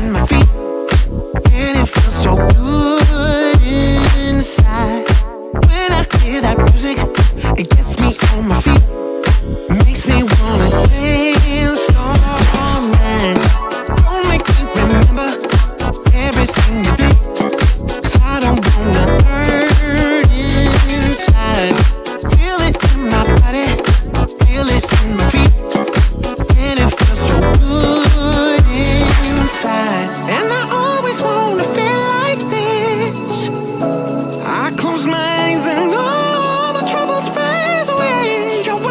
in my feet, and it feels so good inside. When I hear that music, it gets me on my feet, makes me wanna dance all night. Don't make me remember everything you did, 'cause I don't wanna hurt inside. Feel it in my body, feel it in my feet, and it feels so good inside. And I always wanna feel like this. I close my eyes and all the troubles fade away. You're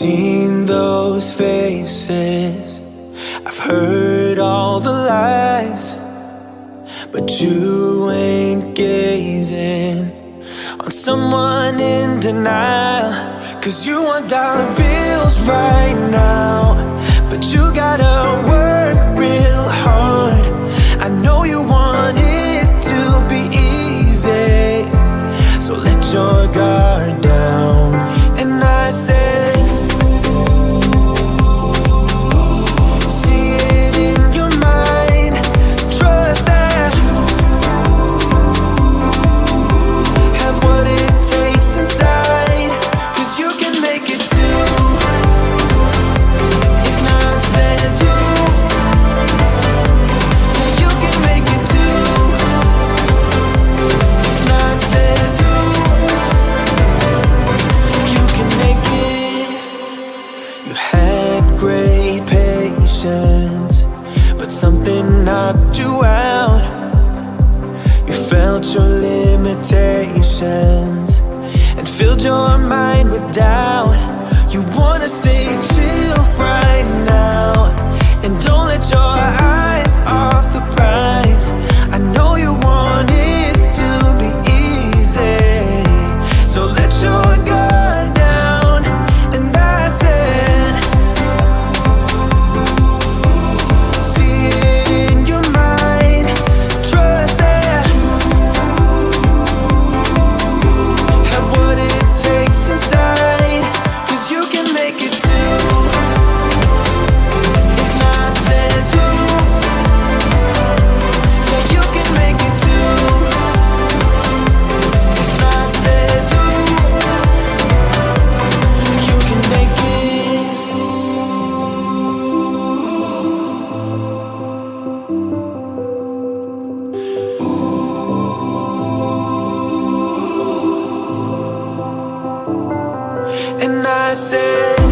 seen those faces, I've heard all the lies, but you ain't gazing on someone in denial. 'Cause you want dollar bills right now, but you gotta work real hard. I know you want it to be easy, so let your guard down. And I said, see it in your mind, trust that you have what it takes inside, 'cause you can make it too. If not says you, yeah, you can make it too. If not says you, you can make it. You had great patience, but something knocked you out. You felt your limitations and filled your mind with doubt. You wanna stay chill right now, and don't let your eyes off the prize. I know you want it to be easy, so let your guard down. And I said, see it in your mind, trust that you have what it takes inside, 'cause you can make it too. If not says you, yeah, you can make it too. If not says you, you can make it. And I said,